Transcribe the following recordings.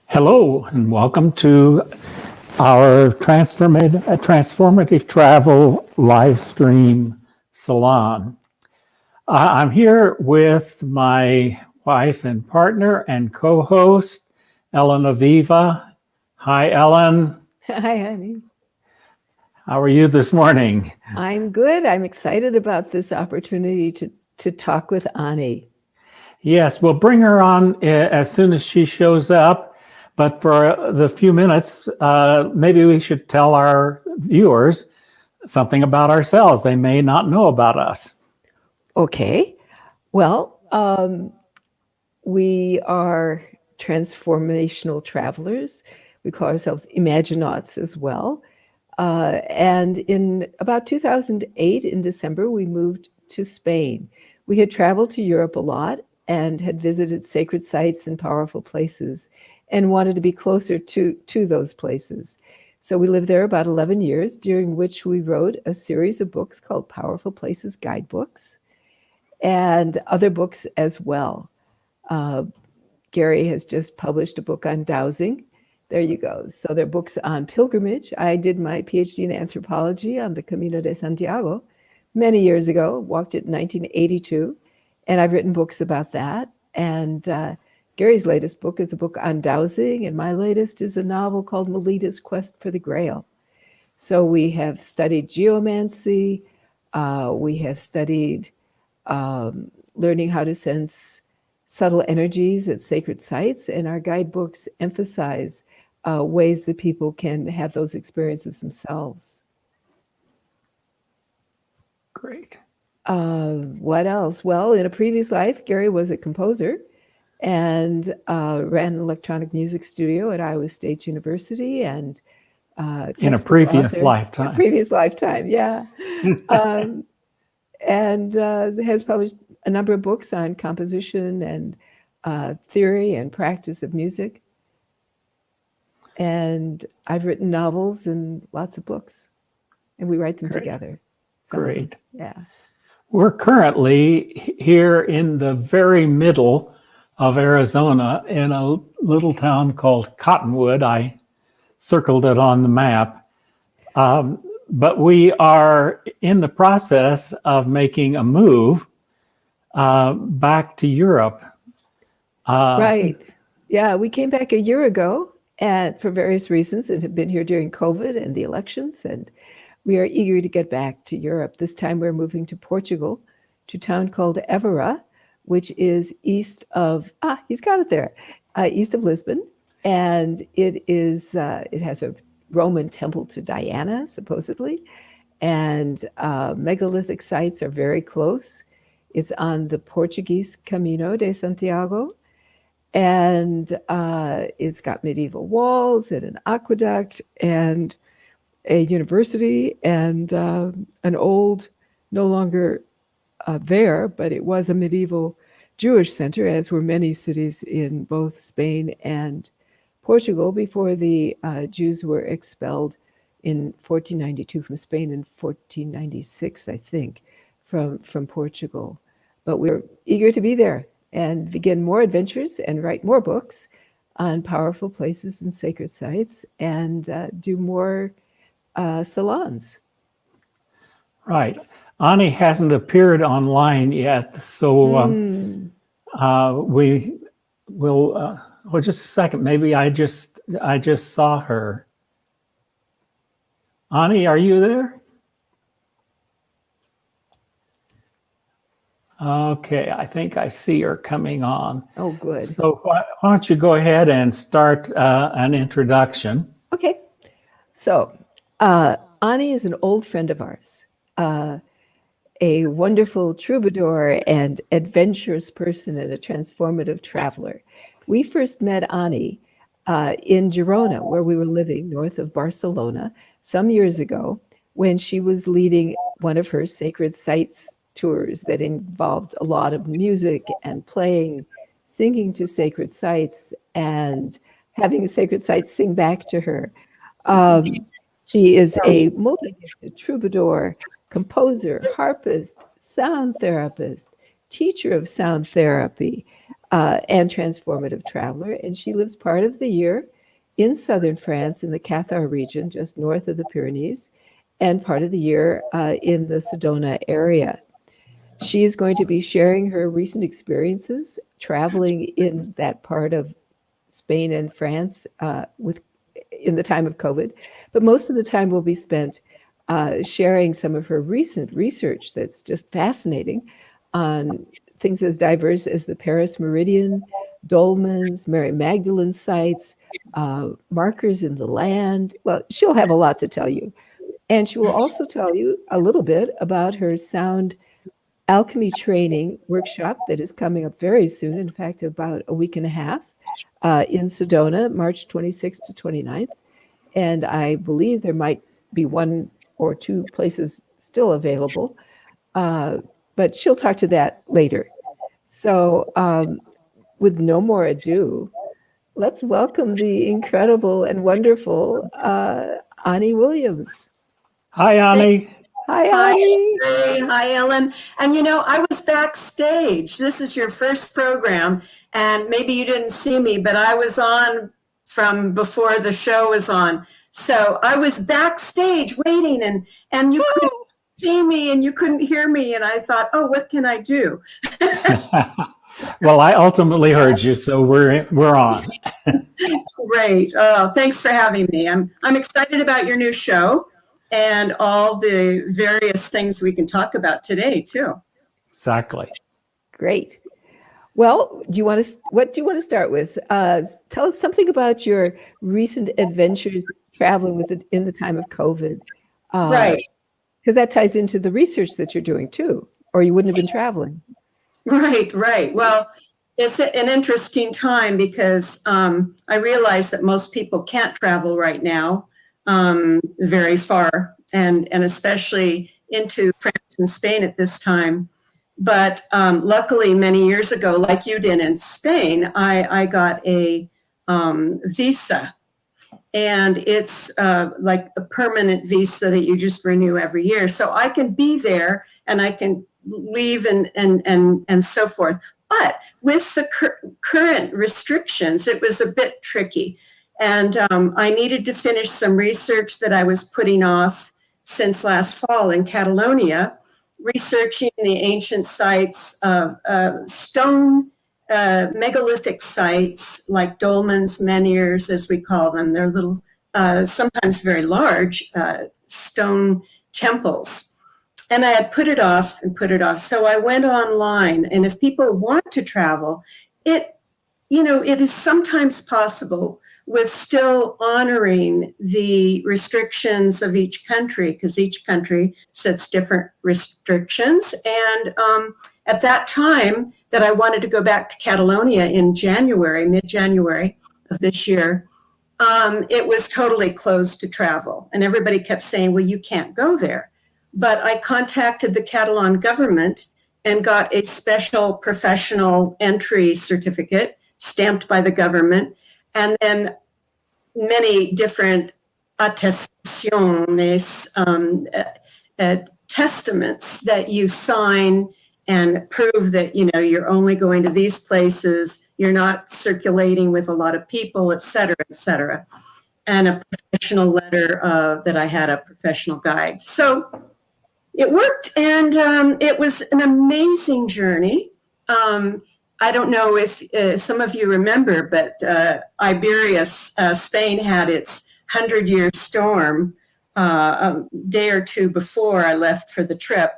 Hello, and welcome to our Transformative Travel Livestream Salon. I'm here with my wife and partner and co-host, Ellen Aviva. Hi, Ellen. Hi, honey. How are you this morning? I'm good. I'm excited about this opportunity to talk with Ani. Yes, we'll bring her on as soon as she shows up. But for the few minutes, maybe we should tell our viewers something about ourselves. They may not know about us. Okay. Well, we are transformational travelers. We call ourselves Imaginauts as well. And in about 2008, in December, we moved to Spain. We had traveled to Europe a lot and had visited sacred sites and powerful places and wanted to be closer to those places. So we lived there about 11 years, during which we wrote a series of books called Powerful Places Guidebooks and other books as well. Gary has just published a book on dowsing. There you go. So there are books on pilgrimage. I did my PhD in anthropology on the Camino de Santiago many years ago, walked it in 1982, and I've written books about that. And Gary's latest book is a book on dowsing, and my latest is a novel called Melita's Quest for the Grail. So we have studied geomancy. We have studied learning how to sense subtle energies at sacred sites, and our guidebooks emphasize ways that people can have those experiences themselves. Great. What else? Well, in a previous life, Gary was a composer and ran an electronic music studio at Iowa State University, and in a previous lifetime. In a previous lifetime, yeah. And has published a number of books on composition and theory and practice of music. And I've written novels and lots of books, and we write them together. Great. Yeah. We're currently here in the very middle of Arizona in a little town called Cottonwood. I circled it on the map. But we are in the process of making a move back to Europe. Right. Yeah, we came back a year ago and for various reasons and have been here during COVID and the elections. And we are eager to get back to Europe. This time we're moving to Portugal, to a town called Évora, which is east of, he's got it there, east of Lisbon. And it has a Roman temple to Diana, supposedly. And megalithic sites are very close. It's on the Portuguese Camino de Santiago. And it's got medieval walls and an aqueduct and a university and an old, no longer there, but it was a medieval Jewish center, as were many cities in both Spain and Portugal before the Jews were expelled in 1492 from Spain and 1496, I think, from Portugal. But we're eager to be there and begin more adventures and write more books on powerful places and sacred sites and do more salons. Right. Ani hasn't appeared online yet, so we will. Well, just a second. Maybe I just saw her. Ani, are you there? Okay, I think I see her coming on. Oh, good. So why don't you go ahead and start an introduction? Okay. So Ani is an old friend of ours, a wonderful troubadour and adventurous person and a transformative traveler. We first met Ani in Girona, where we were living north of Barcelona some years ago, when she was leading one of her sacred sites tours that involved a lot of music and playing, singing to sacred sites, and having the sacred sites sing back to her. She is a multi-gifted troubadour, composer, harpist, sound therapist, teacher of sound therapy, and transformative traveler. And she lives part of the year in southern France in the Cathar region, just north of the Pyrenees, and part of the year in the Sedona area. She is going to be sharing her recent experiences traveling in that part of Spain and France in the time of COVID, but most of the time will be spent sharing some of her recent research that's just fascinating on things as diverse as the Paris Meridian, dolmens, Mary Magdalene sites, markers in the land. Well, she'll have a lot to tell you. And she will also tell you a little bit about her sound alchemy training workshop that is coming up very soon, in fact, about a week and a half in Sedona, March 26th to 29th. And I believe there might be one or two places still available, but she'll talk to that later. So with no more ado, let's welcome the incredible and wonderful Ani Williams. Hi, Ani. Hi, Ani. Hi, Ellen. And I was backstage. This is your first program, and maybe you didn't see me, but I was on from before the show was on. So I was backstage waiting, and you couldn't see me and you couldn't hear me, and I thought, oh, what can I do? Well, I ultimately heard you, so we're on. Great. Thanks for having me. I'm excited about your new show and all the various things we can talk about today too. Exactly. Great. Well, what do you want to start with? Tell us something about your recent adventures traveling in the time of COVID. Right. Because that ties into the research that you're doing too, or you wouldn't have been traveling. Right. Well, it's an interesting time because I realize that most people can't travel right now very far, and especially into France and Spain at this time. But luckily, many years ago, like you did in Spain, I got a visa. And it's like a permanent visa that you just renew every year. So I can be there and I can leave and so forth. But with the current restrictions, it was a bit tricky. And I needed to finish some research that I was putting off since last fall in Catalonia, researching the ancient sites of stone megalithic sites like dolmens, menhirs, as we call them. They're little, sometimes very large stone temples. And I had put it off. So I went online. And if people want to travel, it is sometimes possible with still honoring the restrictions of each country, because each country sets different restrictions. And at that time that I wanted to go back to Catalonia in mid-January of this year, it was totally closed to travel. And everybody kept saying, well, you can't go there. But I contacted the Catalan government and got a special professional entry certificate stamped by the government, and then many different attestaciones, testaments that you sign and prove that you're only going to these places, you're not circulating with a lot of people, et cetera, and a professional letter that I had a professional guide. So it worked, and it was an amazing journey. I don't know if some of you remember, but Iberia, Spain, had its 100-year storm a day or two before I left for the trip.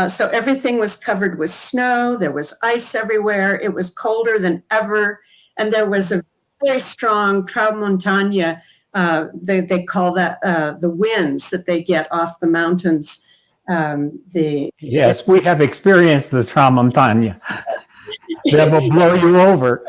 So everything was covered with snow. There was ice everywhere. It was colder than ever. And there was a very strong tramontana. They call that the winds that they get off the mountains. Yes, we have experienced the tramontana. That will blow you over.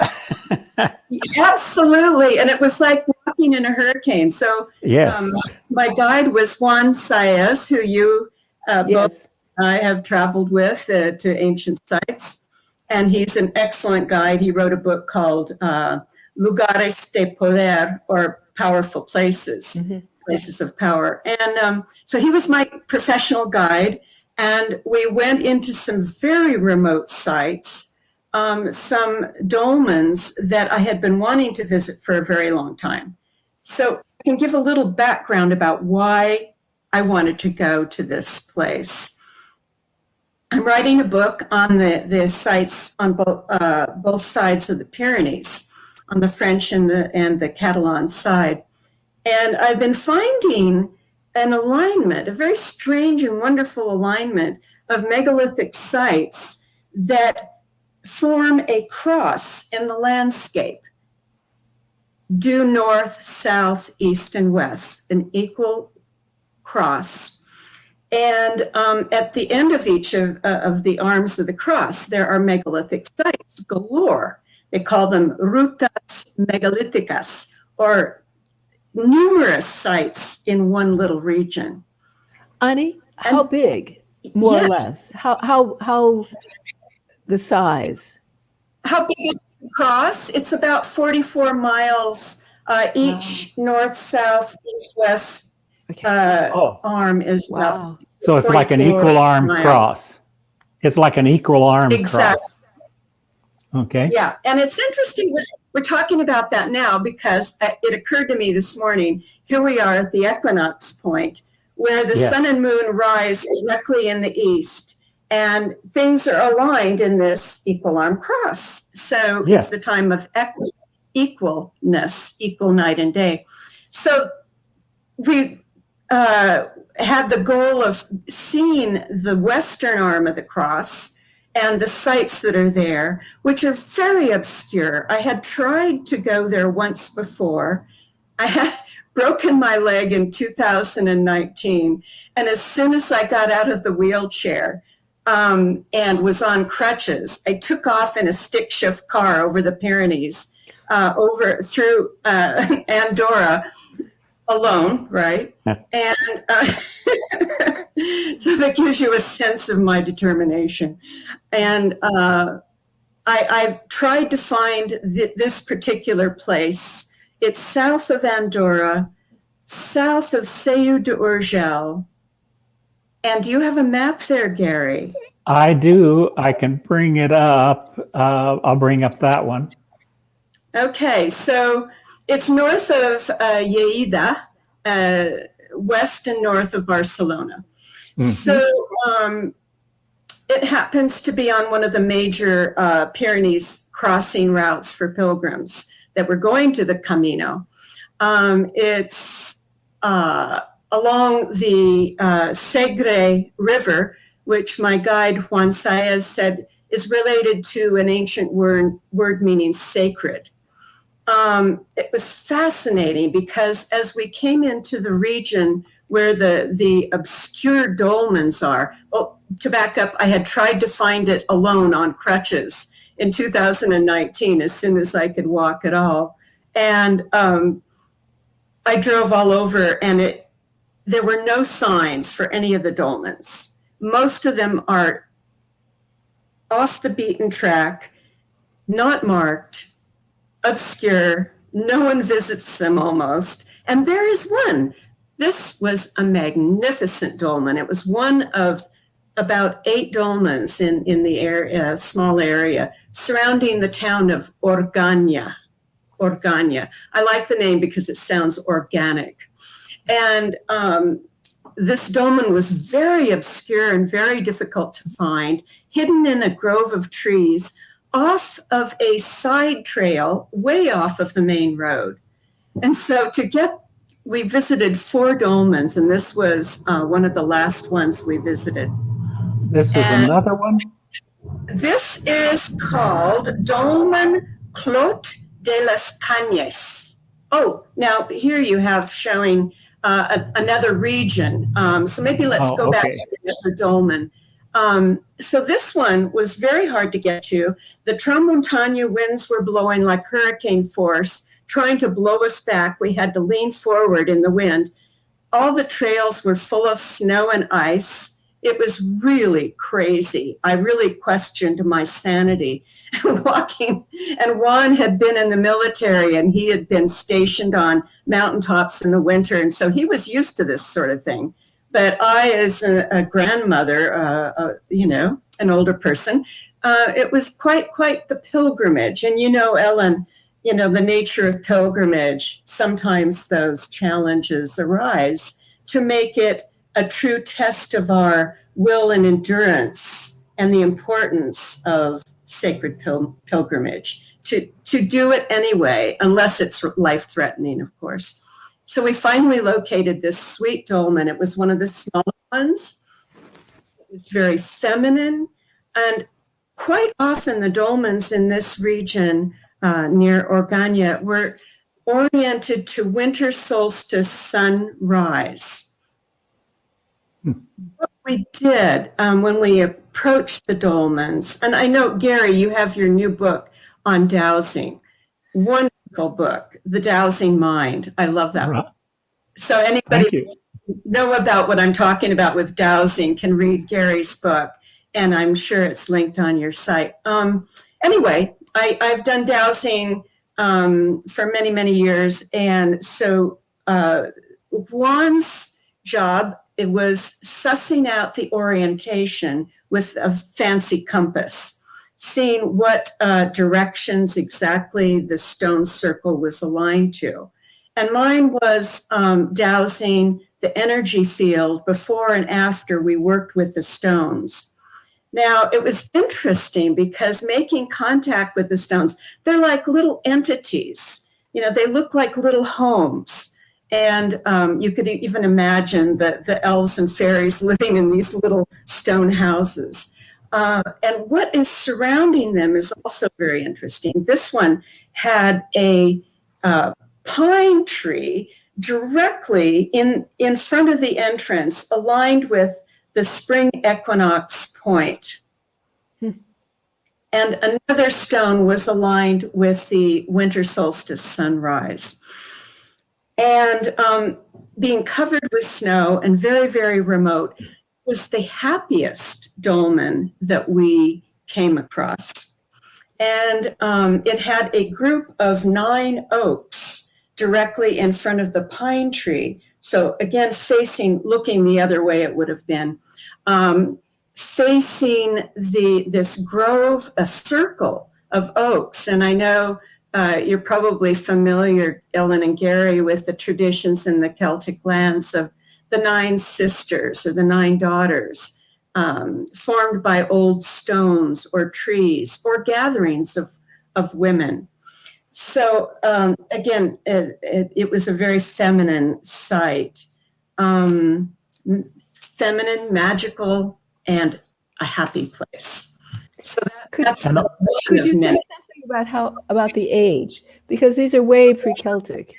Absolutely. And it was like walking in a hurricane. So Yes. my guide was Juan Saez, who you both Yes. I have traveled with to ancient sites. And he's an excellent guide. He wrote a book called Lugares de Poder, or Powerful Places, Places of Power. And so he was my professional guide. And we went into some very remote sites, some dolmens that I had been wanting to visit for a very long time. So I can give a little background about why I wanted to go to this place. I'm writing a book on the sites on both sides of the Pyrenees, on the French and the Catalan side. And I've been finding an alignment, a very strange and wonderful alignment of megalithic sites that form a cross in the landscape, due north, south, east, and west, an equal cross. And at the end of each of the arms of the cross, there are megalithic sites galore. They call them rutas megalithicas, or numerous sites in one little region. Ani, how big, more or less? How the size? How big is the cross? It's about 44 miles each. North, south, east, west arm is about. So it's like an equal arm cross. It's like an equal arm cross. Okay. Yeah, and it's interesting. We're talking about that now because it occurred to me this morning. Here we are at the equinox point, where the sun and moon rise directly in the east, and things are aligned in this equal arm cross. So it's the time of equalness, equal night and day. So we had the goal of seeing the western arm of the cross and the sites that are there, which are very obscure. I had tried to go there once before. I had broken my leg in 2019. And as soon as I got out of the wheelchair and was on crutches, I took off in a stick shift car over the Pyrenees, through Andorra, alone, right? And so that gives you a sense of my determination. And I tried to find this particular place. It's south of Andorra, south of Seyou de Urgell. And do you have a map there, Gary? I do. I can bring it up. I'll bring up that one. Okay, so it's north of Lleida, west and north of Barcelona. Mm-hmm. So it happens to be on one of the major Pyrenees crossing routes for pilgrims that were going to the Camino. It's along the Segre River, which my guide Juan Saez said is related to an ancient word meaning sacred. It was fascinating because as we came into the region where the obscure dolmens are, well, to back up, I had tried to find it alone on crutches in 2019 as soon as I could walk at all. And I drove all over and there were no signs for any of the dolmens. Most of them are off the beaten track, not marked, obscure, no one visits them almost. And there is one. This was a magnificent dolmen. It was one of about 8 dolmens in the area, small area surrounding the town of Organya. I like the name because it sounds organic. And this dolmen was very obscure and very difficult to find, hidden in a grove of trees off of a side trail, way off of the main road. And so we visited 4 dolmens, and this was one of the last ones we visited. This is another one? This is called Dolmen Clot de las Canyes. Oh, now here you have showing another region. So maybe let's go back to the dolmen. So this one was very hard to get to. The Tramontana winds were blowing like hurricane force, trying to blow us back. We had to lean forward in the wind. All the trails were full of snow and ice. It was really crazy. I really questioned my sanity walking. And Juan had been in the military and he had been stationed on mountaintops in the winter. And so he was used to this sort of thing. But I, as a grandmother, an older person, it was quite the pilgrimage. And Ellen, the nature of pilgrimage, sometimes those challenges arise to make it a true test of our will and endurance and the importance of sacred pilgrimage, to do it anyway, unless it's life-threatening, of course. So we finally located this sweet dolmen. It was one of the smaller ones. It was very feminine. And quite often the dolmens in this region near Organya were oriented to winter solstice sunrise. What we did when we approached the dolmens, and I know, Gary, you have your new book on dowsing. Wonderful book, The Dowsing Mind. I love that book. So anybody know about what I'm talking about with dowsing can read Gary's book, and I'm sure it's linked on your site. Anyway, I've done dowsing for many, many years, and so Juan's job, it was sussing out the orientation with a fancy compass, seeing what directions exactly the stone circle was aligned to. And mine was dowsing the energy field before and after we worked with the stones. Now, it was interesting because making contact with the stones, they're like little entities. They look like little homes. And you could even imagine the elves and fairies living in these little stone houses. And what is surrounding them is also very interesting. This one had a pine tree directly in front of the entrance, aligned with the spring equinox point. And another stone was aligned with the winter solstice sunrise. And being covered with snow and very, very remote, was the happiest dolmen that we came across. And it had a group of 9 oaks directly in front of the pine tree. So again, looking the other way it would have been, facing this grove, a circle of oaks. And I know you're probably familiar, Ellen and Gary, with the traditions in the Celtic lands of the 9 sisters or the 9 daughters, formed by old stones or trees or gatherings of women. So again, it was a very feminine site, feminine, magical, and a happy place. So that's could you say something about the age? Because these are way pre-Celtic.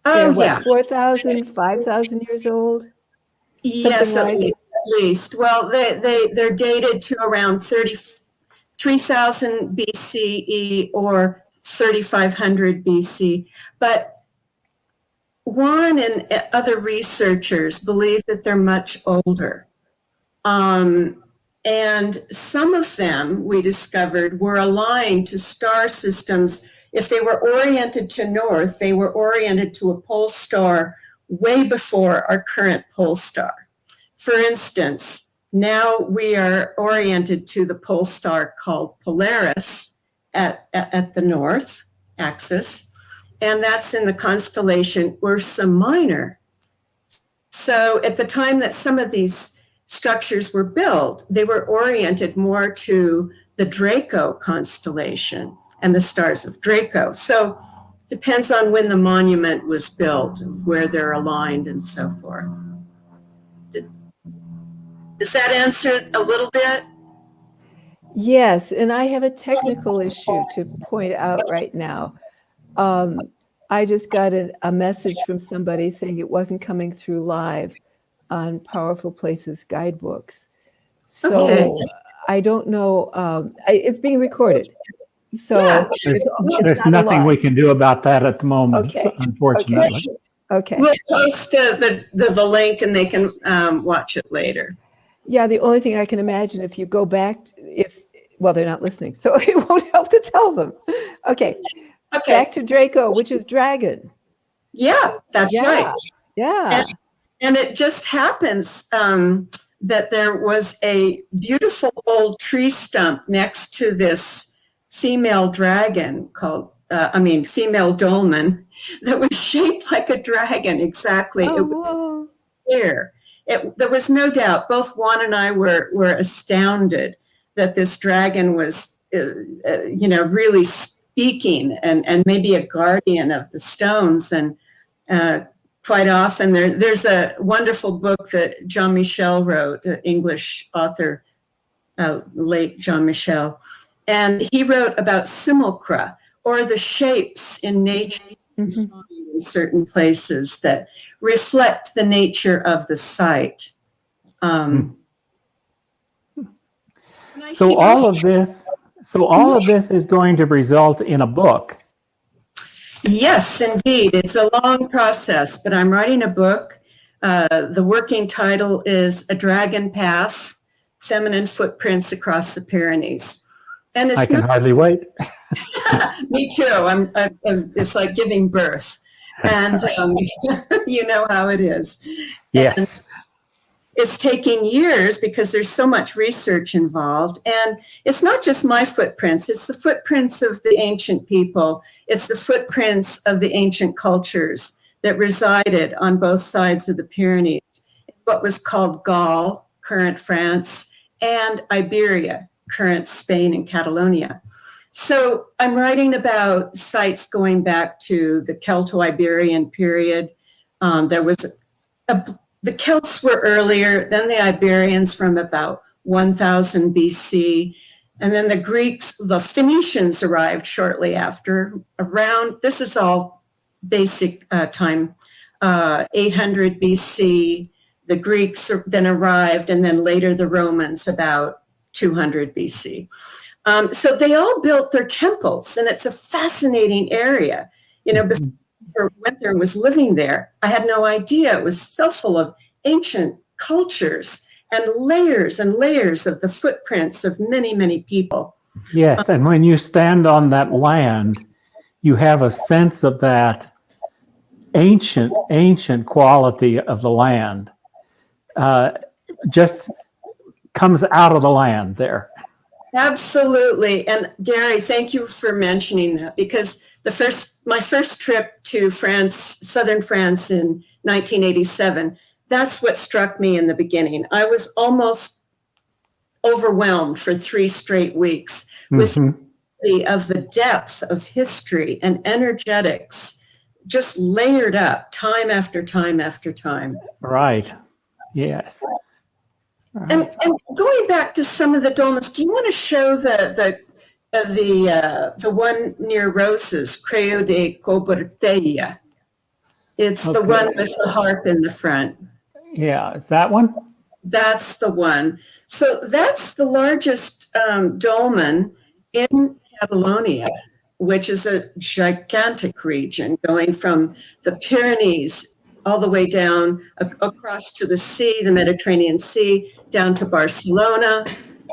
Oh, they're, yeah. 4,000, 5,000 years old? Yes, at least. Well, they're dated to around 3,000 BCE or 3,500 BC. But Juan and other researchers believe that they're much older. And some of them, we discovered, were aligned to star systems. If they were oriented to north, they were oriented to a pole star way before our current pole star. For instance, now we are oriented to the pole star called Polaris at the north axis, and that's in the constellation Ursa Minor. So at the time that some of these structures were built, they were oriented more to the Draco constellation and the stars of Draco. So depends on when the monument was built, where they're aligned and so forth. Does that answer a little bit? Yes, and I have a technical issue to point out right now. I just got a message from somebody saying it wasn't coming through live on Powerful Places guidebooks. So Okay. I don't know. It's being recorded. So Yeah. There's not a nothing we loss. can do about that at the moment, Okay. unfortunately. Okay. We'll post the link and they can watch it later. Yeah, the only thing I can imagine if you go back, well, they're not listening, so it won't help to tell them. Okay. Okay. Back to Draco, which is dragon. Yeah, that's right. Yeah. And it just happens that there was a beautiful old tree stump next to this female dragon female dolmen that was shaped like a dragon. Exactly. It was Oh, there. There was no doubt. Both Juan and I were astounded that this dragon was, really speaking and maybe a guardian of the stones. And quite often there's a wonderful book that Jean Michel wrote, an English author, late Jean Michel, and he wrote about simulacra, or the shapes in nature in certain places that reflect the nature of the site. So all of this is going to result in a book. Yes, indeed. It's a long process, but I'm writing a book. The working title is A Dragon Path, Feminine Footprints Across the Pyrenees. And I can hardly wait. Me too. It's like giving birth. And you know how it is. Yes. And it's taking years because there's so much research involved. And it's not just my footprints, it's the footprints of the ancient people. It's the footprints of the ancient cultures that resided on both sides of the Pyrenees, what was called Gaul, current France, and Iberia, current Spain and Catalonia. So I'm writing about sites going back to the Celto-Iberian period. There was the Celts were earlier, then the Iberians from about 1000 BC, and then the Greeks, the Phoenicians arrived shortly after, this is all basic time, 800 BC. The Greeks then arrived, and then later the Romans about 200 BC. So they all built their temples, and it's a fascinating area. Before I went there and was living there, I had no idea. It was so full of ancient cultures and layers of the footprints of many, many people. Yes, and when you stand on that land, you have a sense of that ancient quality of the land. Just comes out of the land there. Absolutely. And Gary, thank you for mentioning that, because my first trip to France, southern France in 1987, that's what struck me in the beginning. I was almost overwhelmed for 3 straight weeks with the depth of history and energetics just layered up time after time after time. Right. Yes. Right. And going back to some of the dolmens, do you want to show the one near Roses, Creo de Cobertella? It's the one with the harp in the front. Yeah, is that one? That's the one. So that's the largest dolmen in Catalonia, which is a gigantic region going from the Pyrenees all the way down across to the sea, the Mediterranean Sea, down to Barcelona,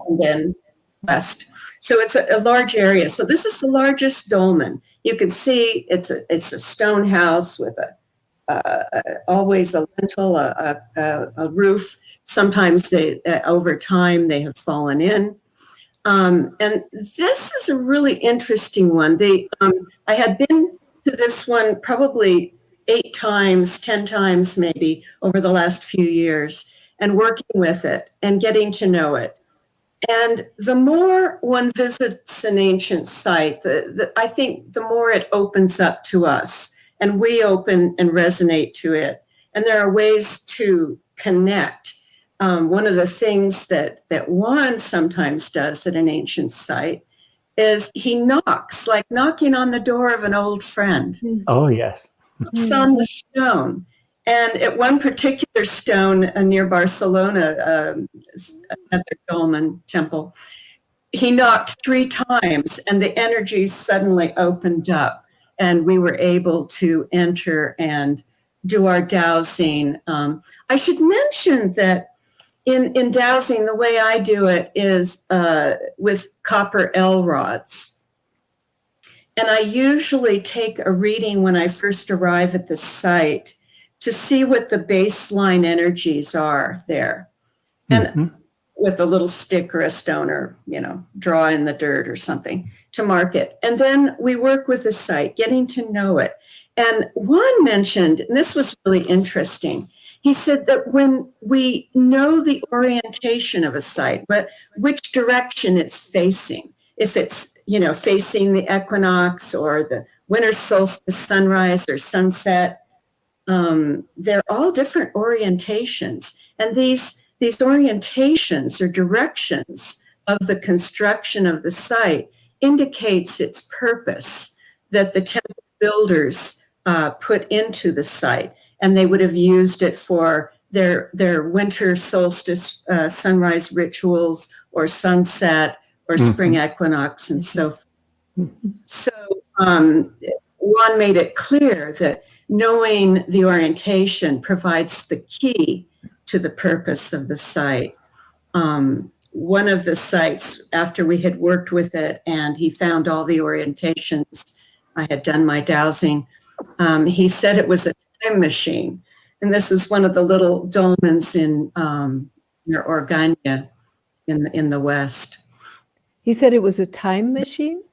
and then west. So it's a large area. So this is the largest dolmen. You can see it's a stone house with always a lintel, a roof. Sometimes over time they have fallen in. And this is a really interesting one. I had been to this one probably 8 times, 10 times maybe over the last few years, and working with it and getting to know it. And the more one visits an ancient site, I think the more it opens up to us, and we open and resonate to it. And there are ways to connect. One of the things that Juan sometimes does at an ancient site is he knocks, like knocking on the door of an old friend. Oh, yes. It's on the stone. And at one particular stone near Barcelona, at the Dolmen Temple, he knocked 3 times and the energy suddenly opened up and we were able to enter and do our dowsing. I should mention that in dowsing, the way I do it is with copper L rods. And I usually take a reading when I first arrive at the site to see what the baseline energies are there. And with a little stick or a stone or, draw in the dirt or something to mark it. And then we work with the site, getting to know it. And Juan mentioned, and this was really interesting, he said that when we know the orientation of a site, which direction it's facing, if it's, facing the equinox or the winter solstice sunrise or sunset, they're all different orientations. And these orientations or directions of the construction of the site indicates its purpose that the temple builders put into the site, and they would have used it for their winter solstice sunrise rituals or sunset or spring equinox and so forth. So Juan made it clear that knowing the orientation provides the key to the purpose of the site. One of the sites, after we had worked with it and he found all the orientations, I had done my dowsing, he said it was a time machine. And this is one of the little dolmens in near Organya in the West. He said it was a time machine?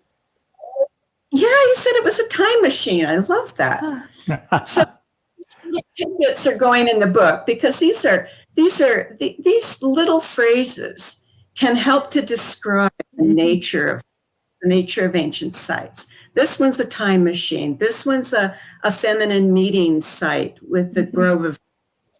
Yeah, he said it was a time machine. I love that. So the tidbits are going in the book because these little phrases can help to describe the nature of ancient sites. This one's a time machine. This one's a feminine meeting site with the grove of.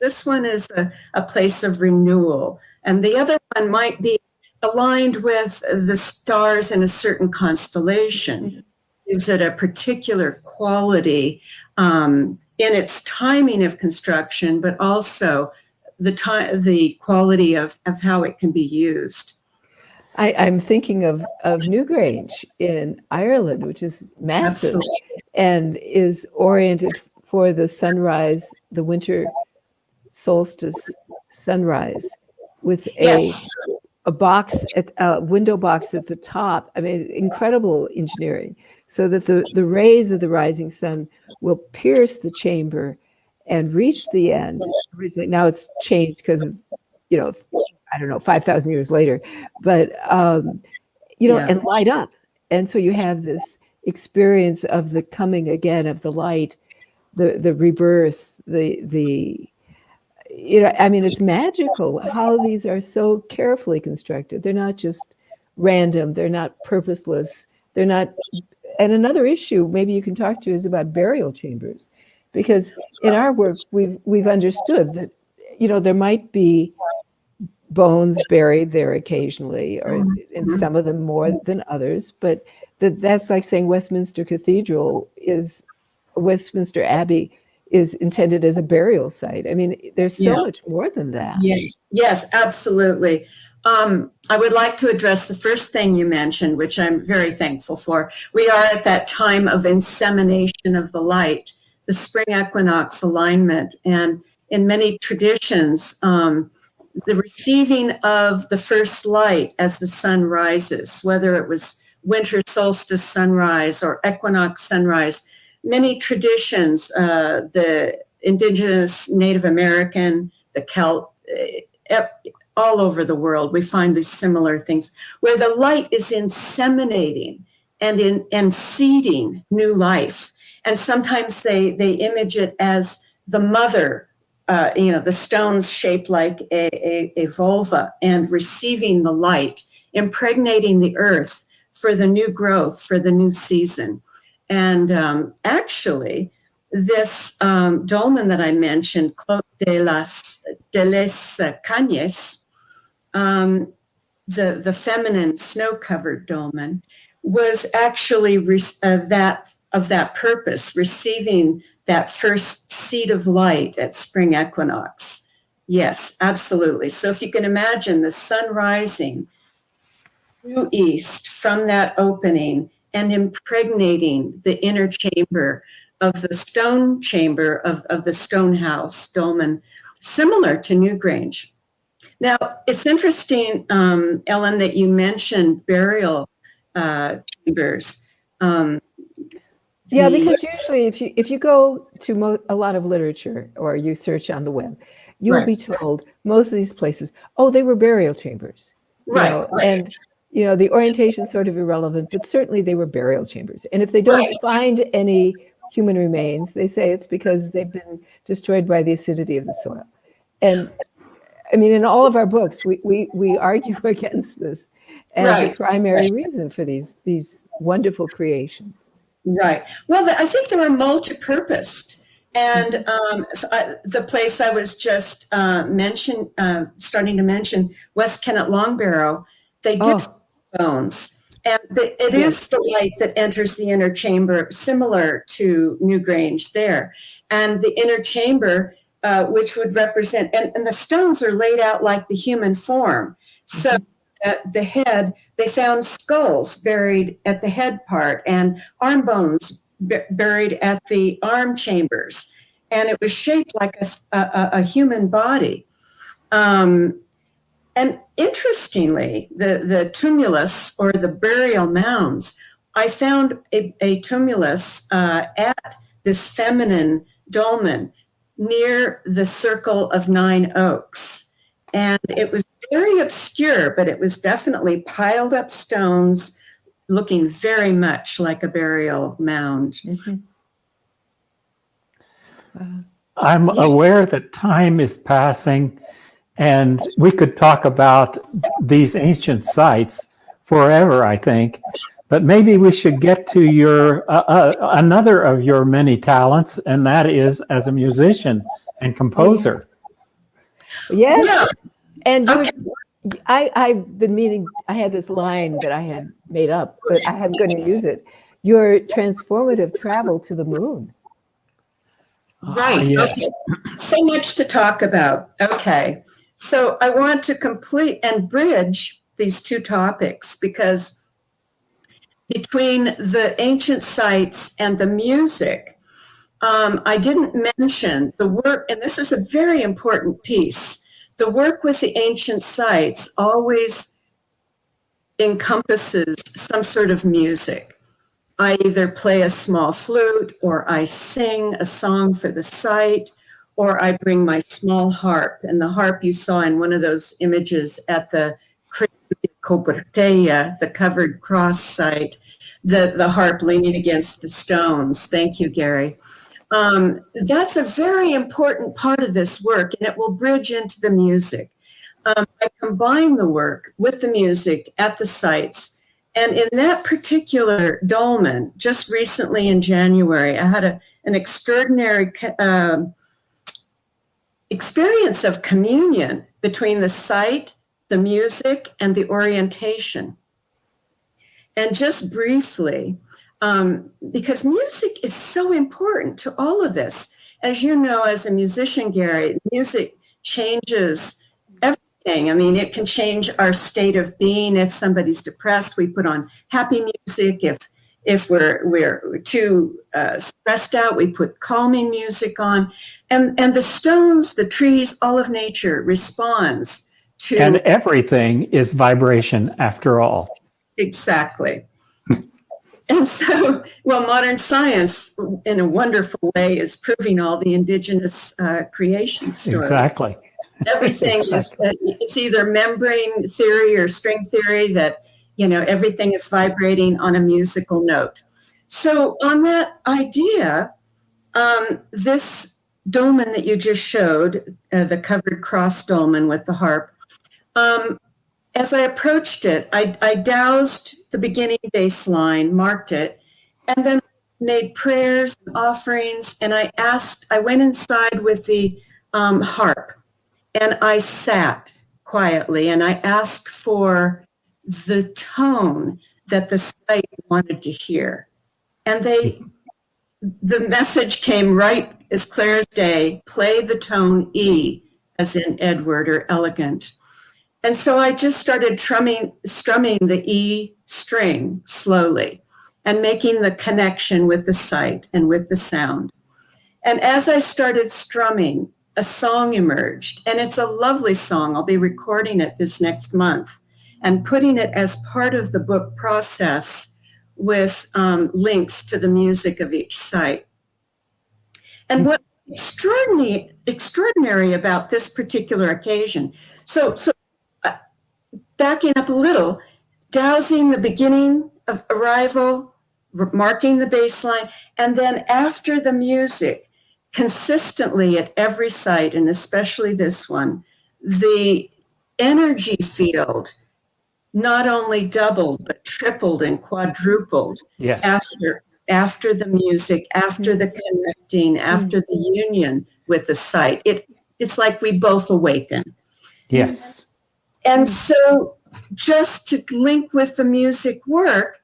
This one is a place of renewal, and the other one might be aligned with the stars in a certain constellation. Gives it a particular quality in its timing of construction, but also the quality of how it can be used. I'm thinking of Newgrange in Ireland, which is massive. Absolutely. And is oriented for the sunrise, the winter solstice sunrise, with a box, a window box at the top. I mean, incredible engineering, so that the rays of the rising sun will pierce the chamber and reach the end. Now it's changed because of, I don't know, 5,000 years later, but, and light up. And so you have this experience of the coming again of the light, the rebirth, it's magical how these are so carefully constructed. They're not just random. They're not purposeless. They're not. And another issue maybe you can talk to is about burial chambers, because in our work we've understood that there might be bones buried there occasionally, or in some of them more than others, but that's like saying Westminster Abbey is intended as a burial site. I mean, there's so much more than that. Yes, absolutely. I would like to address the first thing you mentioned, which I'm very thankful for. We are at that time of insemination of the light, the spring equinox alignment. And in many traditions, the receiving of the first light as the sun rises, whether it was winter solstice sunrise or equinox sunrise, many traditions, the indigenous Native American, the Celt, all over the world, we find these similar things where the light is inseminating and seeding new life. And sometimes they image it as the mother, the stones shaped like a vulva, and receiving the light, impregnating the earth for the new growth, for the new season. And actually, this dolmen that I mentioned, Clos de les Canyes, the feminine snow-covered dolmen, was actually of that purpose, receiving that first seed of light at spring equinox. Yes, absolutely. So if you can imagine the sun rising due east from that opening and impregnating the inner chamber of the stone chamber of the stone house dolmen, similar to Newgrange. Now, it's interesting, Ellen, that you mentioned burial chambers. Yeah, because usually if you go to a lot of literature or you search on the web, you'll Right. be told most of these places, oh, they were burial chambers. Right. And the orientation is sort of irrelevant, but certainly they were burial chambers. And if they don't find any human remains, they say it's because they've been destroyed by the acidity of the soil. And I mean, in all of our books, we argue against this as a primary reason for these wonderful creations. Right. Well, I think they were multi-purposed. And the place I was just starting to mention, West Kennet Long Barrow, they did bones. And it is the light that enters the inner chamber, similar to Newgrange there. And the inner chamber, which would represent, and the stones are laid out like the human form. So at the head, they found skulls buried at the head part and arm bones buried at the arm chambers. And it was shaped like a human body. And interestingly, the tumulus or the burial mounds, I found a tumulus at this feminine dolmen near the Circle of Nine Oaks. And it was very obscure, but it was definitely piled up stones looking very much like a burial mound. I'm aware that time is passing, and we could talk about these ancient sites forever, I think. But maybe we should get to your another of your many talents, and that is as a musician and composer. Yes. Yeah. And I've been meaning, I had this line that I had made up, but I'm going to use it. Your transformative travel to the moon. Right. Yes. Okay. So much to talk about. Okay. So I want to complete and bridge these two topics, because between the ancient sites and the music, I didn't mention the work, and this is a very important piece. The work with the ancient sites always encompasses some sort of music. I either play a small flute, or I sing a song for the site, or I bring my small harp. And the harp you saw in one of those images at the Cobertea, the covered cross site, the harp leaning against the stones. Thank you, Gary. That's a very important part of this work, and it will bridge into the music. I combine the work with the music at the sites. And in that particular dolmen, just recently in January, I had an extraordinary experience of communion between the site, the music, and the orientation. And just briefly, because music is so important to all of this. As you know, as a musician, Gary, music changes everything. I mean, it can change our state of being. If somebody's depressed, we put on happy music. If we're too stressed out, we put calming music on. And the stones, the trees, all of nature responds to... And everything is vibration after all. Exactly. And so, well, modern science, in a wonderful way, is proving all the indigenous creation stories. Exactly. Everything is, it's either membrane theory or string theory, that, everything is vibrating on a musical note. So on that idea, this dolmen that you just showed, the covered cross dolmen with the harp, as I approached it, I doused the beginning bass line, marked it, and then made prayers and offerings. And I went inside with the harp, and I sat quietly, and I asked for the tone that the site wanted to hear. And they the message came right as clear as day: play the tone E, as in Edward or elegant. And so I just started strumming the E string slowly and making the connection with the sight and with the sound. And as I started strumming, a song emerged, and it's a lovely song. I'll be recording it this next month and putting it as part of the book process with links to the music of each site. And what extraordinary about this particular occasion, so backing up a little, dowsing the beginning of arrival, marking the bass line, and then after the music, consistently at every site, and especially this one, the energy field not only doubled, but tripled and quadrupled. Yes. After the music, after the connecting, after the union with the site. It's like we both awaken. Yes. And so just to link with the music work,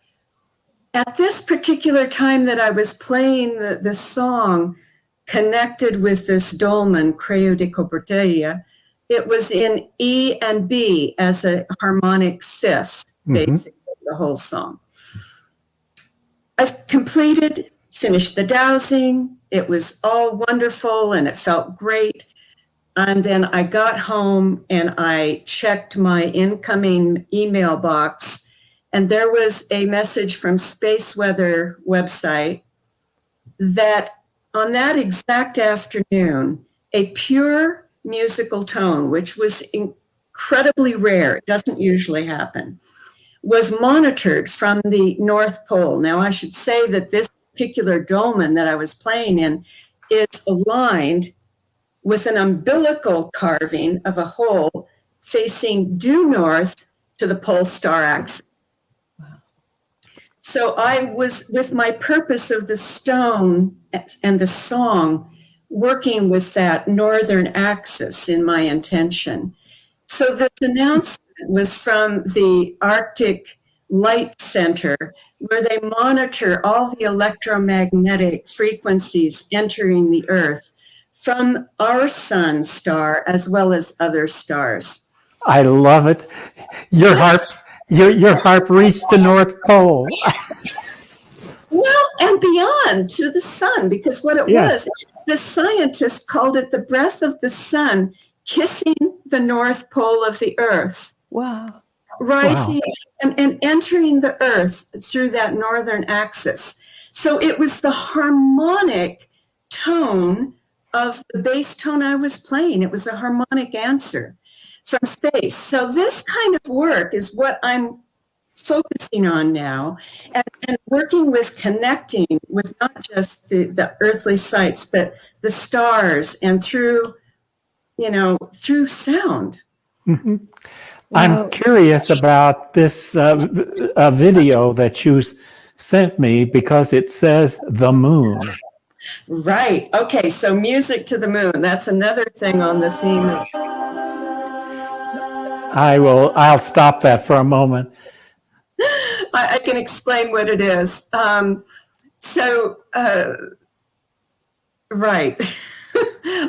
at this particular time that I was playing the song connected with this dolmen, Creo de Coperteia, it was in E and B as a harmonic fifth, basically, the whole song. I've finished the dowsing. It was all wonderful and it felt great. And then I got home and I checked my incoming email box, and there was a message from Space Weather website that on that exact afternoon, a pure musical tone, which was incredibly rare, it doesn't usually happen, was monitored from the North Pole. Now, I should say that this particular dolmen that I was playing in is aligned with an umbilical carving of a hole facing due north to the pole star axis. Wow. So I was, with my purpose of the stone and the song, working with that northern axis in my intention. So this announcement was from the Arctic Light Center, where they monitor all the electromagnetic frequencies entering the Earth from our sun star as well as other stars. I love it. Your harp reached the North Pole. Well, and beyond to the sun, because what it was, the scientists called it the breath of the sun kissing the North Pole of the Earth. Wow. Rising and entering the Earth through that northern axis. So it was the harmonic tone of the bass tone I was playing. It was a harmonic answer from space. So this kind of work is what I'm focusing on now, and working with connecting with not just the earthly sites, but the stars, and through sound. Mm-hmm. I'm curious about this video that you sent me, because it says the moon. Right. Okay. So music to the moon. That's another thing on the theme of... I'll stop that for a moment. I can explain what it is. Right.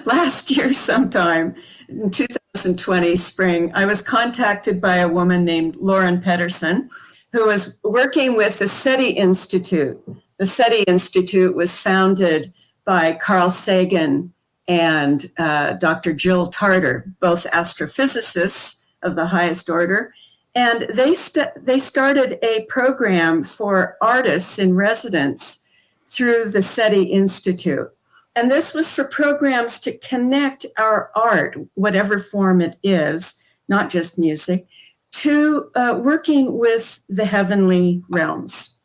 Last year sometime, in 2020 spring, I was contacted by a woman named Lauren Pedersen, who was working with the SETI Institute. The SETI Institute was founded by Carl Sagan and Dr. Jill Tarter, both astrophysicists of the highest order. And they started a program for artists in residence through the SETI Institute. And this was for programs to connect our art, whatever form it is, not just music, to working with the heavenly realms.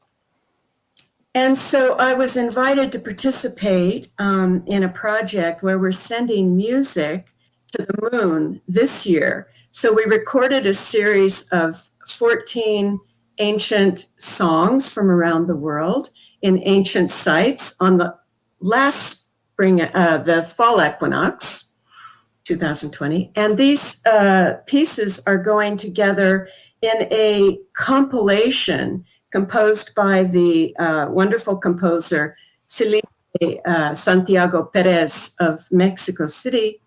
And so I was invited to participate in a project where we're sending music to the moon this year. So we recorded a series of 14 ancient songs from around the world in ancient sites on the last spring, the fall equinox, 2020. And these pieces are going together in a compilation composed by the wonderful composer Philippe Santiago Perez of Mexico City.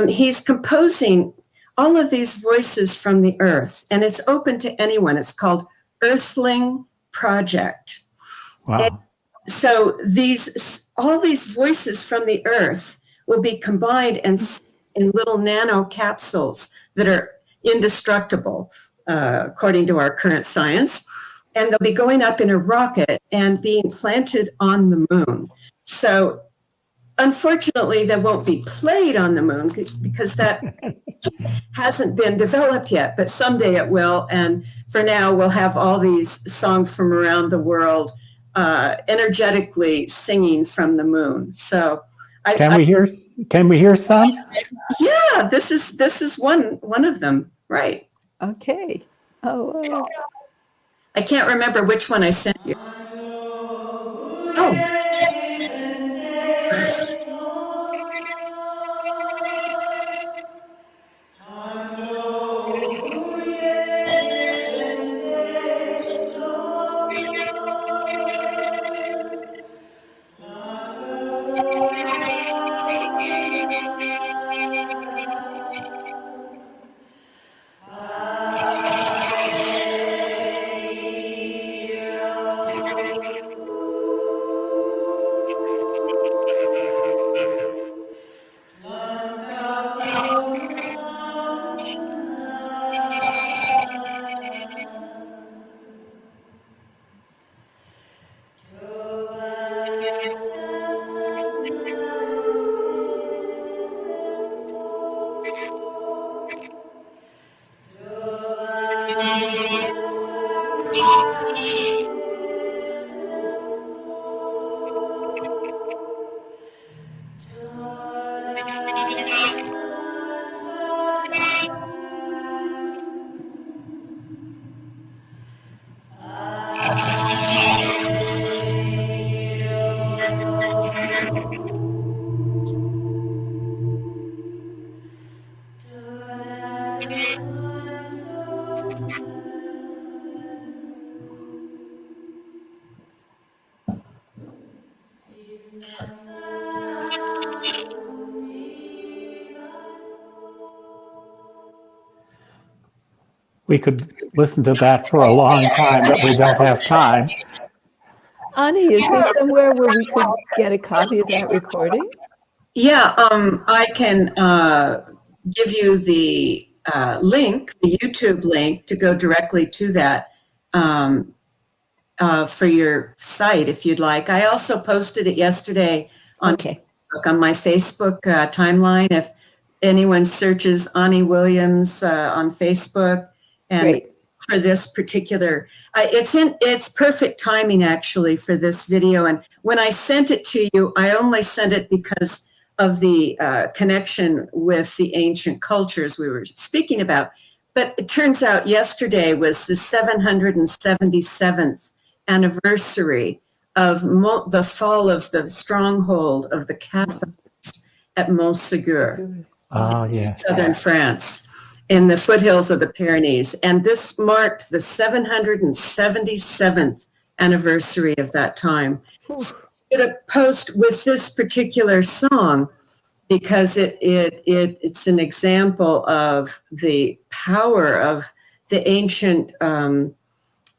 He's composing all of these voices from the earth, and it's open to anyone. It's called Earthling Project. Wow. And so all these voices from the earth will be combined and in little nano capsules that are indestructible, according to our current science. And they'll be going up in a rocket and being planted on the moon. So unfortunately, they won't be played on the moon because that hasn't been developed yet, but someday it will. And for now, we'll have all these songs from around the world energetically singing from the moon. So can we hear some? Yeah, this is one of them, right? Okay. Oh. I can't remember which one I sent you. Oh. We could listen to that for a long time, but we don't have time. Ani, is there somewhere where we could get a copy of that recording? Yeah, I can give you the link, the YouTube link, to go directly to that for your site if you'd like. I also posted it yesterday on my Facebook timeline. If anyone searches Ani Williams on Facebook, and Great. for this particular, it's perfect timing actually for this video. And when I sent it to you, I only sent it because of the connection with the ancient cultures we were speaking about. But it turns out yesterday was the 777th anniversary of the fall of the stronghold of the Catholics at Montségur, southern France, in the foothills of the Pyrenees. And this marked the 777th anniversary of that time. So I'm going to post with this particular song because it's an example of the power of the ancient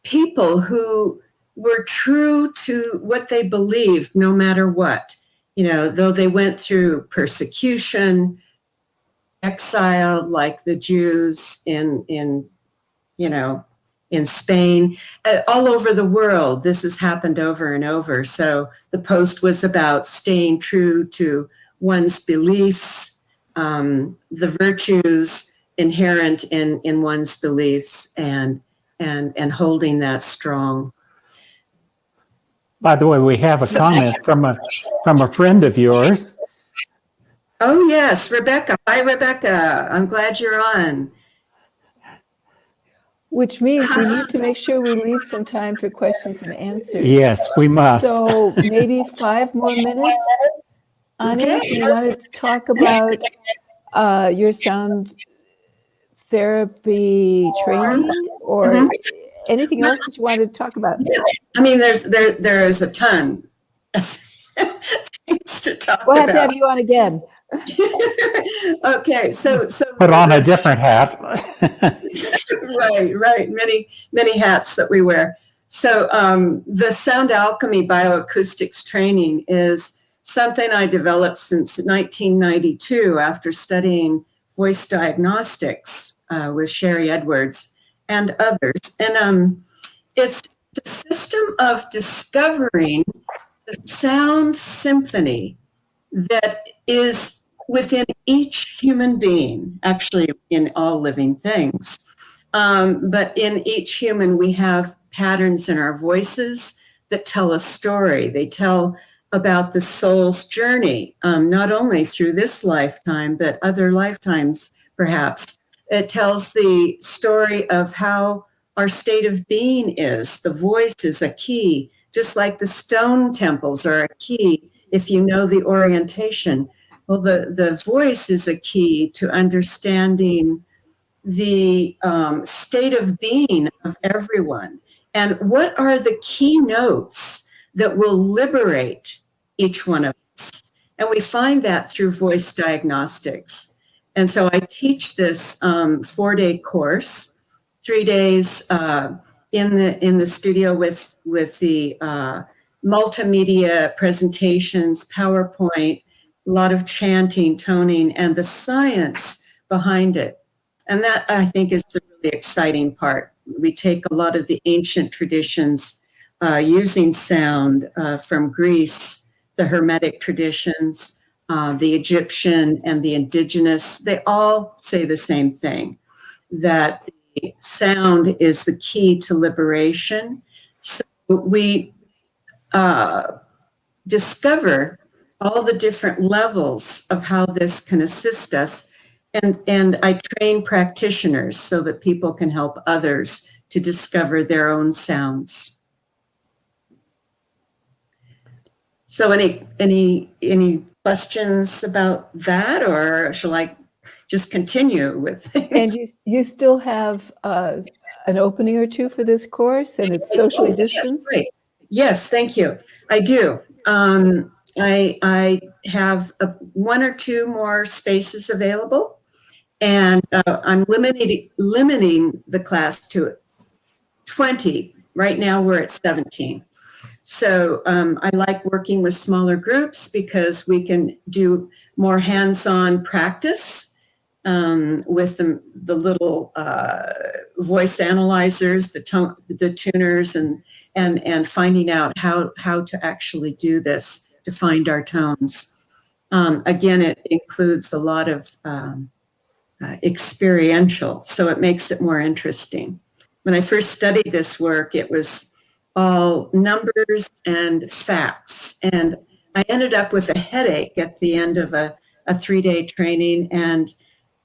people who were true to what they believed, no matter what. You know, though they went through persecution, exile, like the Jews in Spain, all over the world. This has happened over and over. So the post was about staying true to one's beliefs, the virtues inherent in one's beliefs, and holding that strong. By the way, we have a comment from a friend of yours. Oh, yes, Rebecca. Hi, Rebecca. I'm glad you're on. Which means we need to make sure we leave some time for questions and answers. Yes, we must. So maybe 5 more minutes. Ani, do you want to talk about your sound therapy training or anything else that you want to talk about? I mean, there is a ton. things to talk We'll have to about. have you on again. Okay, so Put on a different hat. right. Many hats that we wear. So the sound alchemy bioacoustics training is something I developed since 1992 after studying voice diagnostics with Sherry Edwards and others. And it's the system of discovering the sound symphony that is within each human being, actually in all living things. But in each human, we have patterns in our voices that tell a story. They tell about the soul's journey, not only through this lifetime, but other lifetimes, perhaps. It tells the story of how our state of being is. The voice is a key, just like the stone temples are a key if you know the orientation. Well, the voice is a key to understanding the state of being of everyone. And what are the key notes that will liberate each one of us? And we find that through voice diagnostics. And so I teach this 4-day course, 3 days in the studio with the multimedia presentations, PowerPoint, a lot of chanting, toning, and the science behind it. And that, I think, is the really exciting part. We take a lot of the ancient traditions using sound from Greece, the Hermetic traditions, the Egyptian and the indigenous. They all say the same thing, that the sound is the key to liberation. So we discover all the different levels of how this can assist us. And I train practitioners so that people can help others to discover their own sounds. So any questions about that, or shall I just continue with things? And you still have an opening or two for this course, and it's socially distanced? Yes, yes, thank you. I do. I have 1 or 2 more spaces available, and I'm limiting the class to 20. Right now we're at 17. So I like working with smaller groups because we can do more hands-on practice with the little voice analyzers, the tuners, and finding out how to actually do this to find our tones. Again, it includes a lot of experiential, so it makes it more interesting. When I first studied this work, it was all numbers and facts, and I ended up with a headache at the end of a 3-day training, and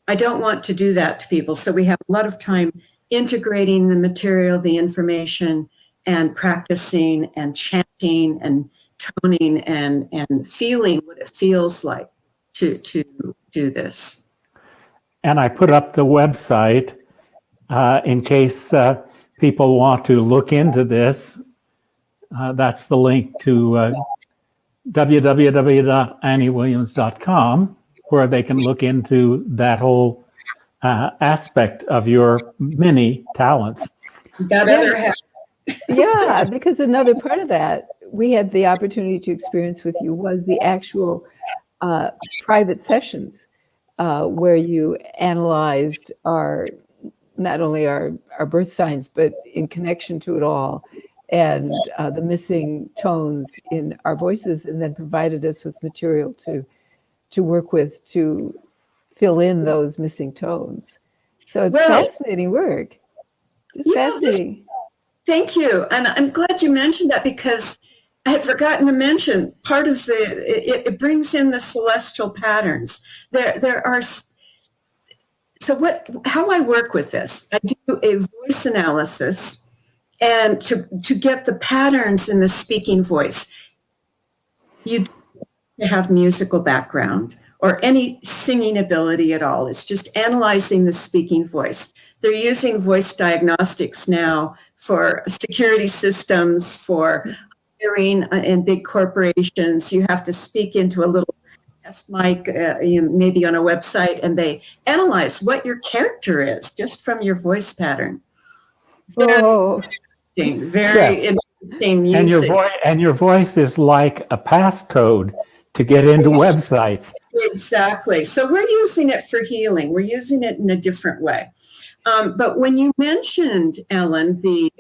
I don't want to do that to people. So we have a lot of time integrating the material, the information, and practicing and chanting and toning and feeling what it feels like to do this. And I put up the website in case people want to look into this. That's the link to www.anniewilliams.com, where they can look into that whole aspect of your many talents. That other half. Yeah, because another part of that we had the opportunity to experience with you was the actual private sessions where you analyzed not only our birth signs, but in connection to it all, and the missing tones in our voices, and then provided us with material to work with to fill in those missing tones. So it's fascinating work. Just fascinating. Thank you. And I'm glad you mentioned that, because I had forgotten to mention part of it brings in the celestial patterns. There are, so how I work with this, I do a voice analysis and to get the patterns in the speaking voice. You don't have musical background or any singing ability at all. It's just analyzing the speaking voice. They're using voice diagnostics now for security systems, for hiring in big corporations, you have to speak into a little test mic, maybe on a website, and they analyze what your character is just from your voice pattern. Oh, Very interesting And usage. your voice is like a passcode to get into websites. Exactly. So we're using it for healing. We're using it in a different way. But when you mentioned, Ellen, the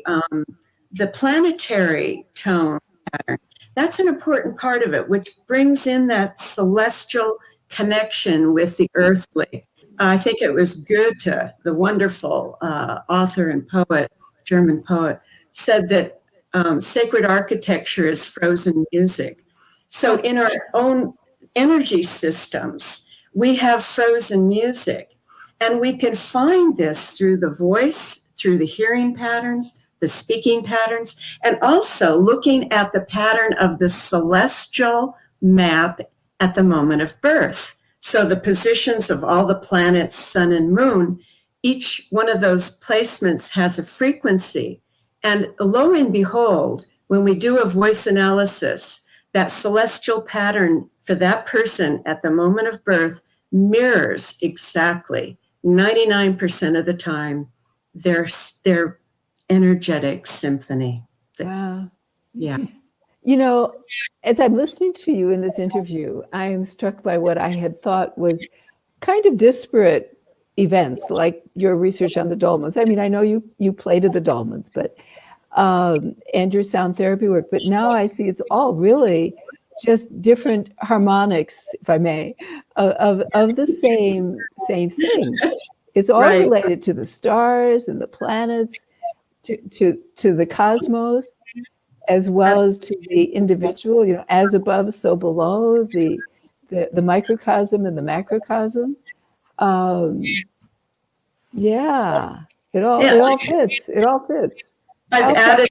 planetary tone pattern, that's an important part of it, which brings in that celestial connection with the earthly. I think it was Goethe, the wonderful author and poet, German poet, said that sacred architecture is frozen music. So in our own energy systems, we have frozen music. And we can find this through the voice, through the hearing patterns, the speaking patterns, and also looking at the pattern of the celestial map at the moment of birth. So the positions of all the planets, sun and moon, each one of those placements has a frequency. And lo and behold, when we do a voice analysis, that celestial pattern for that person at the moment of birth mirrors exactly 99% of the time their energetic symphony. wow. Yeah. You know, as I'm listening to you in this interview, I am struck by what I had thought was kind of disparate events, like your research on the dolmens. I mean, I know you played at the dolmens, but and your sound therapy work, but now I see it's all really just different harmonics, if I may, of the same thing. It's all Right. related to the stars and the planets, to the cosmos, as well as to the individual. You know, as above, so below, the microcosm and the macrocosm. Yeah, it all fits. It all fits. I've added.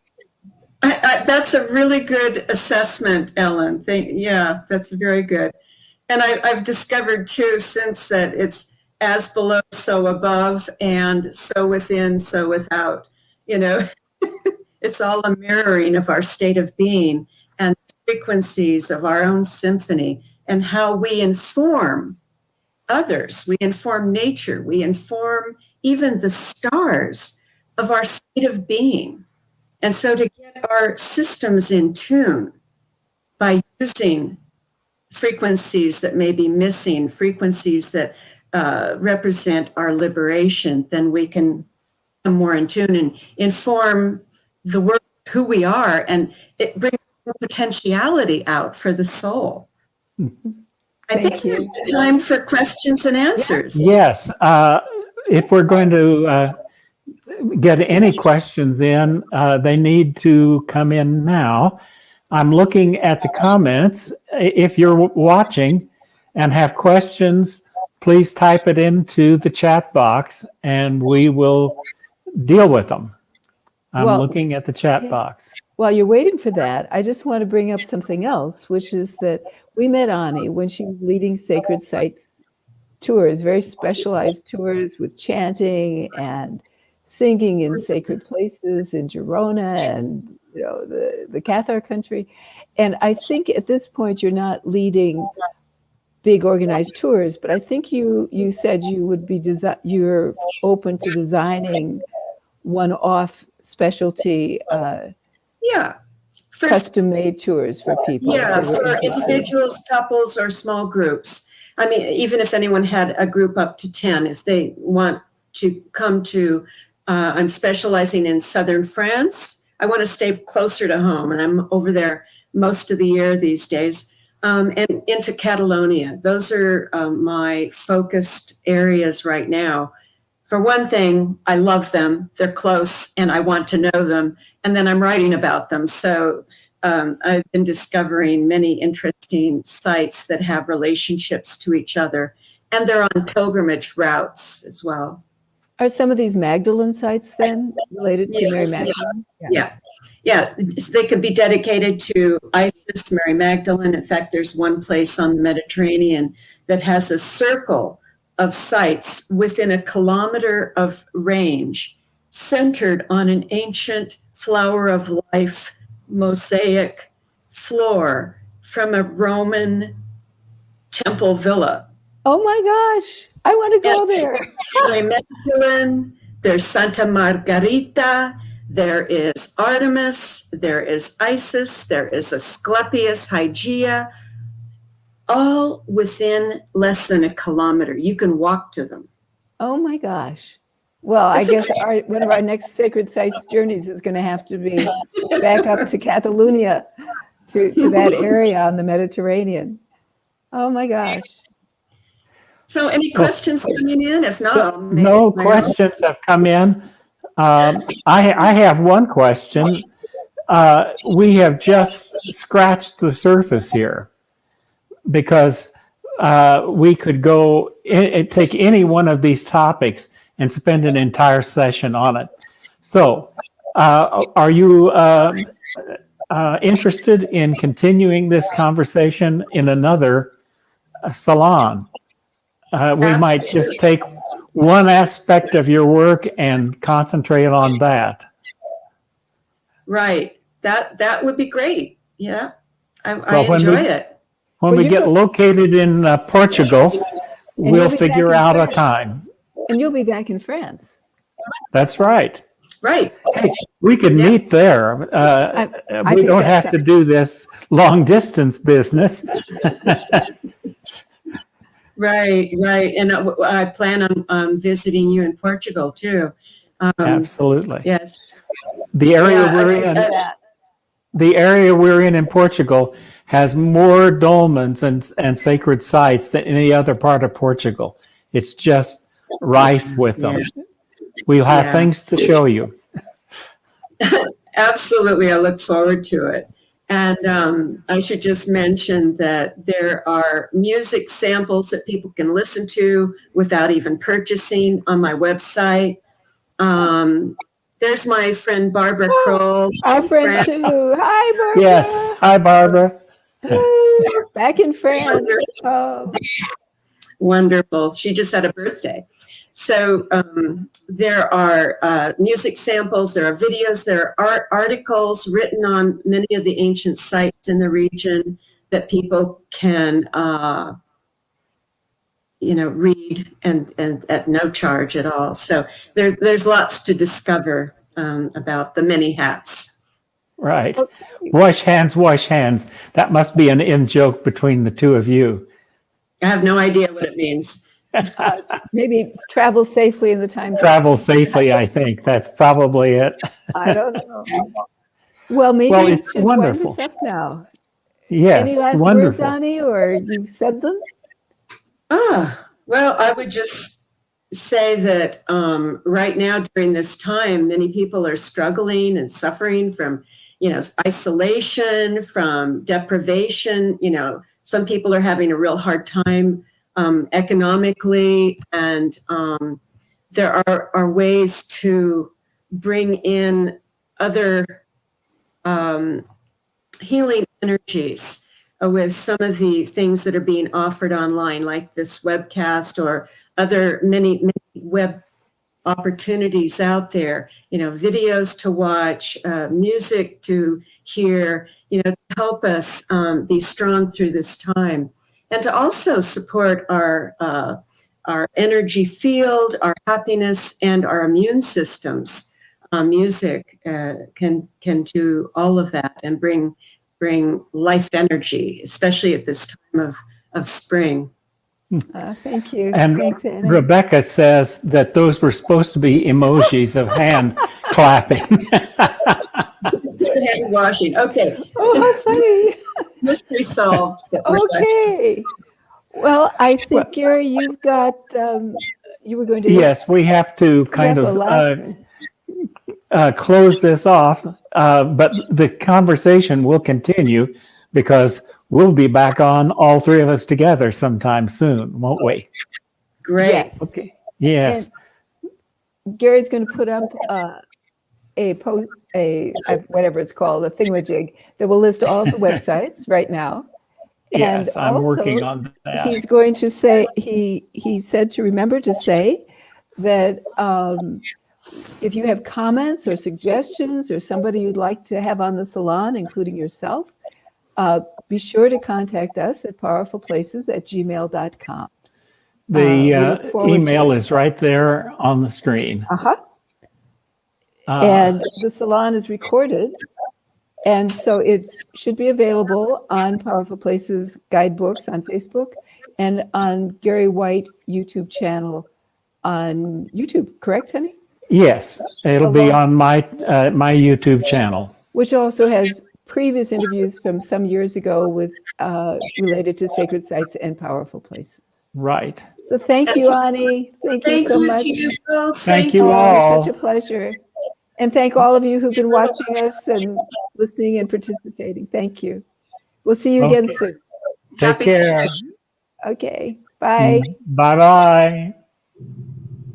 That's a really good assessment, Ellen. Yeah, that's very good. And I've discovered too since that it's as below, so above, and so within, so without. You know, it's all a mirroring of our state of being and frequencies of our own symphony and how we inform others. We inform nature. We inform even the stars of our state of being. And so to get our systems in tune by using frequencies that may be missing, frequencies that represent our liberation, then we can become more in tune and inform the world who we are, and it brings potentiality out for the soul. I think it's time for questions and answers. Yes. If we're going to get any questions in, they need to come in now. I'm looking at the comments. If you're watching and have questions, please type it into the chat box and we will deal with them. I'm looking at the chat box. While you're waiting for that, I just want to bring up something else, which is that we met Ani when she was leading Sacred Sites tours, very specialized tours with chanting and singing in sacred places in Girona and, you know, the Cathar country. And I think at this point you're not leading big organized tours, but I think you said you would be you're open to designing one-off specialty custom-made tours for people. Yeah, for individuals, couples, or small groups. I mean, even if anyone had a group up to 10, if they want to come to, I'm specializing in southern France. I want to stay closer to home, and I'm over there most of the year these days, and into Catalonia. Those are my focused areas right now. For one thing, I love them. They're close, and I want to know them, and then I'm writing about them. So I've been discovering many interesting sites that have relationships to each other, and they're on pilgrimage routes as well. Are some of these Magdalene sites then related to Mary Magdalene? Yeah. They could be dedicated to Isis, Mary Magdalene. In fact, there's one place on the Mediterranean that has a circle of sites within a kilometer of range, centered on an ancient flower of life mosaic floor from a Roman temple villa. Oh my gosh, I want to go there. There's Magdalene, there's Santa Margarita, there is Artemis, there is Isis, there is Asclepius, Hygeia, all within less than a kilometer. You can walk to them. Oh my gosh. Well, I guess one of our next sacred sites journeys is going to have to be back up to Catalonia, to that area on the Mediterranean. Oh my gosh. So any questions coming in? If not, no questions have come in. I have one question. We have just scratched the surface here, because we could go take any one of these topics and spend an entire session on it. So are you interested in continuing this conversation in another salon? We might just take one aspect of your work and concentrate on that. Right. That would be great. Yeah. I enjoy it. When we get located in Portugal, we'll figure out a time. And you'll be back in France. That's right. Right. Hey, we could meet there. We don't have to do this long distance business. Right. And I plan on visiting you in Portugal too. Absolutely. Yes. The area we're in Portugal has more dolmens and sacred sites than any other part of Portugal. It's just rife with them. We'll have things to show you. Absolutely. I look forward to it. And I should just mention that there are music samples that people can listen to without even purchasing on my website. There's my friend Barbara Kroll. Our friend too. Hi, Barbara. Yes. Hi, Barbara. Back in France. Oh. Wonderful. She just had a birthday. So there are music samples, there are videos, there are articles written on many of the ancient sites in the region that people can, read and at no charge at all. So there's lots to discover about the many hats. Right. Wash hands, wash hands. That must be an in-joke between the two of you. I have no idea what it means. Maybe travel safely in the time. Travel safely, I think. That's probably it. I don't know. Well, maybe it's wonderful. Wind us up now. Yes, any last wonderful. words, Ani, or you've said them? Well, I would just say that right now during this time, many people are struggling and suffering from, isolation, from deprivation. Some people are having a real hard time economically, and there are ways to bring in other healing energies with some of the things that are being offered online, like this webcast or other many web opportunities out there, videos to watch, music to hear, to help us be strong through this time. And to also support our energy field, our happiness, and our immune systems. Music can do all of that and bring life energy, especially at this time of spring. Thank you. And thanks, Anna. Rebecca says that those were supposed to be emojis of hand clapping. Hand washing. Okay. Oh, how funny. Mystery solved. Okay. Well, I think, Gary, you've got, you were going to. Yes, we have to kind of close this off, but the conversation will continue because we'll be back on, all three of us together sometime soon, won't we? Great. Yes. Okay. Yes. And Gary's going to put up whatever it's called, a thingamajig that will list all the websites right now. Yes, And I'm also, working on that. He's going to say, he said to remember to say that if you have comments or suggestions or somebody you'd like to have on the salon, including yourself, be sure to contact us at powerfulplaces@gmail.com. The we look forward to email it. is right there on the screen. And the salon is recorded. And so it should be available on Powerful Places guidebooks on Facebook and on Gary White YouTube channel on YouTube, correct, honey? Yes, it'll be on my YouTube channel. Which also has previous interviews from some years ago with related to sacred sites and powerful places. Right. So thank you, Ani. Thank you so much. You both. Thank you all. Such a pleasure. And thank all of you who've been watching us and listening and participating. Thank you. We'll see you again soon. Take care. Okay. Bye. Bye-bye.